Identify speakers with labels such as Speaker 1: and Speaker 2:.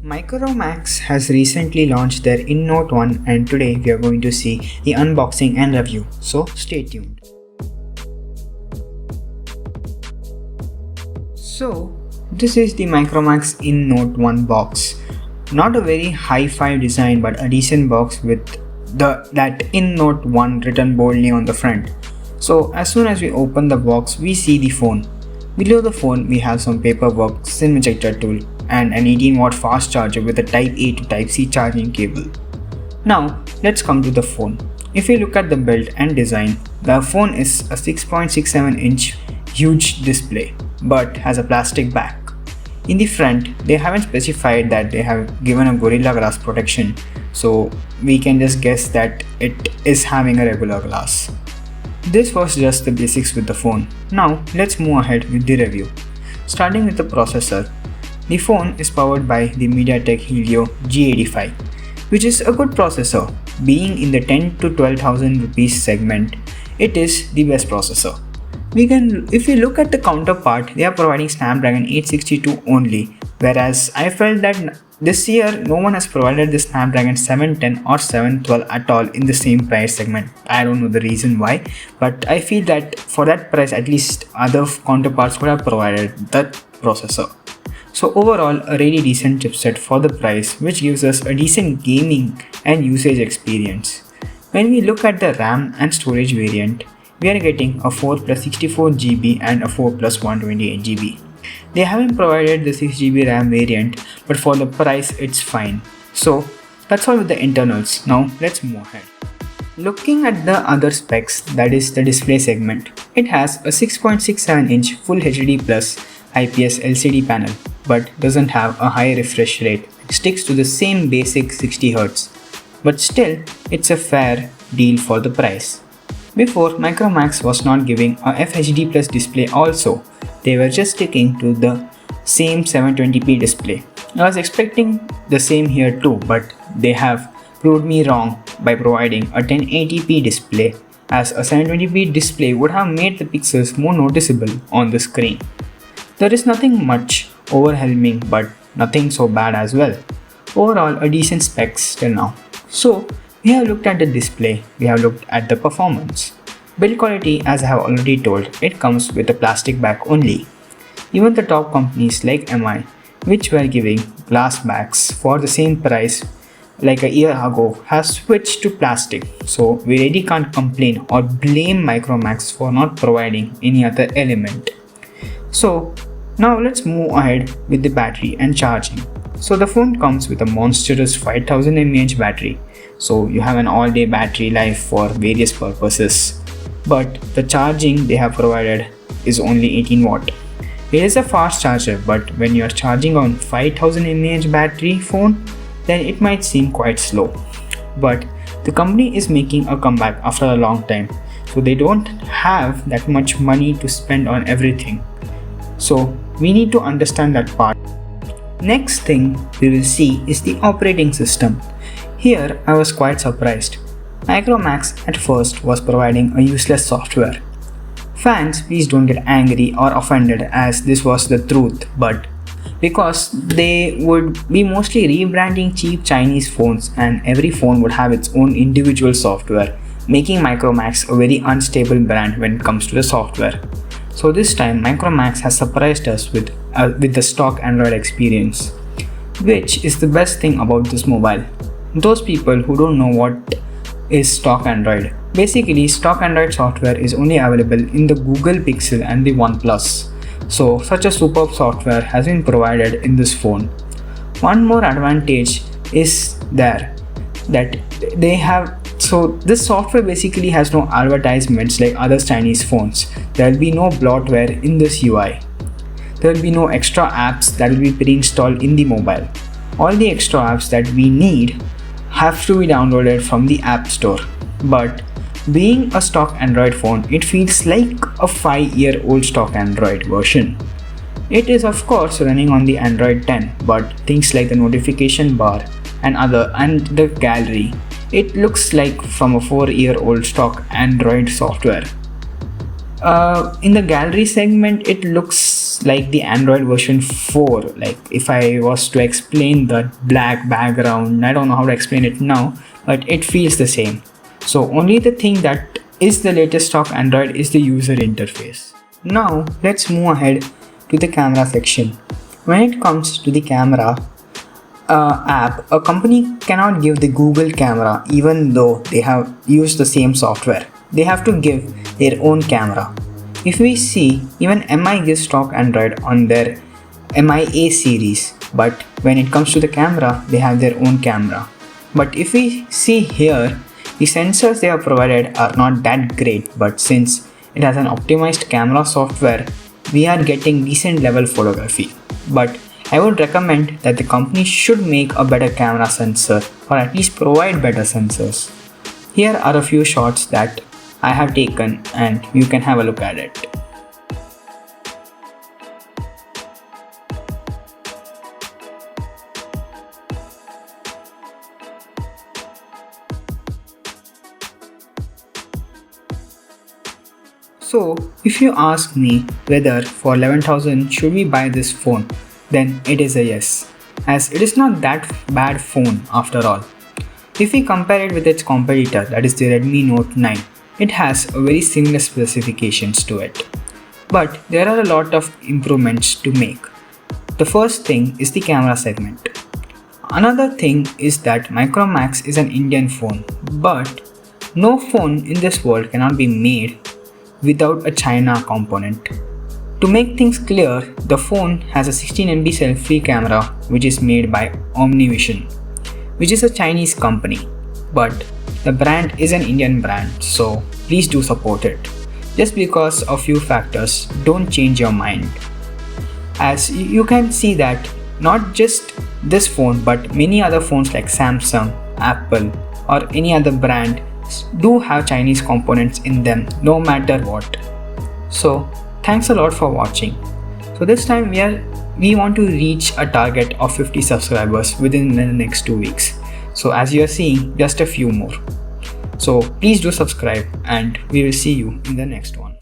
Speaker 1: Micromax has recently launched their In Note 1 and today we are going to see the unboxing and review, so stay tuned. So this is the Micromax In Note 1 box. Not a very hi-fi design but a decent box with that In Note 1 written boldly on the front. So as soon as we open the box we see the phone. Below the phone we have some paperwork, SIM ejector tool and an 18-watt fast charger with a Type A to Type C charging cable. Now let's come to the phone. If you look at the build and design, the phone is a 6.67-inch huge display but has a plastic back. In the front, they haven't specified that they have given a Gorilla Glass protection, so we can just guess that it is having a regular glass. This was just the basics with the phone. Now let's move ahead with the review. Starting with the processor. The phone is powered by the MediaTek Helio G85, which is a good processor. Being in the 10 to 12,000 rupees segment, it is the best processor. If we look at the counterpart, they are providing Snapdragon 862 only, whereas I felt that this year no one has provided the Snapdragon 710 or 712 at all in the same price segment. I don't know the reason why, but I feel that for that price at least other counterparts would have provided that processor. So overall, a really decent chipset for the price, which gives us a decent gaming and usage experience. When we look at the RAM and storage variant, we are getting a 4 plus 64 GB and a 4 plus 128 GB. They haven't provided the 6 GB RAM variant, but for the price it's fine. So that's all with the internals. Now let's move ahead. Looking at the other specs, that is the display segment, it has a 6.67-inch Full HD Plus IPS LCD panel, but doesn't have a high refresh rate. It sticks to the same basic 60Hz, but still it's a fair deal for the price. Before, Micromax was not giving a FHD Plus display also. They were just sticking to the same 720p display. I was expecting the same here too, but they have proved me wrong by providing a 1080p display, as a 720p display would have made the pixels more noticeable on the screen. There is nothing much overwhelming but nothing so bad as well. Overall, a decent specs till now. So we have looked at the display, we have looked at the performance. Build quality, as I have already told, it comes with a plastic back only. Even the top companies like MI, which were giving glass backs for the same price like a year ago, has switched to plastic. So we really can't complain or blame Micromax for not providing any other element. So now let's move ahead with the battery and charging. So the phone comes with a monstrous 5000 mAh battery. So you have an all-day battery life for various purposes. But the charging they have provided is only 18 watt. It is a fast charger, but when you are charging on 5000 mAh battery phone, then it might seem quite slow. But the company is making a comeback after a long time, so they don't have that much money to spend on everything. So we need to understand that part. Next thing we will see is the operating system. Here I was quite surprised. Micromax at first was providing a useless software. Fans, please don't get angry or offended, as this was the truth, but because they would be mostly rebranding cheap Chinese phones and every phone would have its own individual software, making Micromax a very unstable brand when it comes to the software. So this time Micromax has surprised us with the stock Android experience, which is the best thing about this mobile. Those people who don't know what is stock Android. Basically, stock Android software is only available in the Google Pixel and the OnePlus. So such a superb software has been provided in this phone. One more advantage is there that they have. So this software basically has no advertisements like other Chinese phones. There will be no bloatware in this UI. There will be no extra apps that will be pre-installed in the mobile. All the extra apps that we need have to be downloaded from the App Store. But being a stock Android phone, it feels like a 5-year-old stock Android version. It is of course running on the Android 10, but things like the notification bar and the gallery, it looks like from a 4-year-old stock Android software. In the gallery segment, it looks feels like the Android version 4. Like if I was to explain the black background, I don't know how to explain it now, but it feels the same. So only the thing that is the latest stock Android is the user interface. Now let's move ahead to the camera section. When it comes to the camera app, a company cannot give the Google camera even though they have used the same software. They have to give their own camera. If we see, even MI gives stock Android on their MIA series, but when it comes to the camera, they have their own camera. But if we see here, the sensors they have provided are not that great, but since it has an optimized camera software, we are getting decent level photography. But I would recommend that the company should make a better camera sensor or at least provide better sensors. Here are a few shots that I have taken and you can have a look at it. So if you ask me whether for 11,000 should we buy this phone, then it is a yes, as it is not that bad phone after all. If we compare it with its competitor, that is the Redmi Note 9, it has a very similar specifications to it. But there are a lot of improvements to make. The first thing is the camera segment. Another thing is that Micromax is an Indian phone, but no phone in this world cannot be made without a China component. To make things clear, the phone has a 16 MP selfie camera which is made by OmniVision, which is a Chinese company, but the brand is an Indian brand, so please do support it. Just because of few factors, don't change your mind. As you can see that not just this phone but many other phones like Samsung, Apple or any other brand do have Chinese components in them no matter what. So thanks a lot for watching. So this time we want to reach a target of 50 subscribers within the next 2 weeks. So as you are seeing, just a few more. So please do subscribe and we will see you in the next one.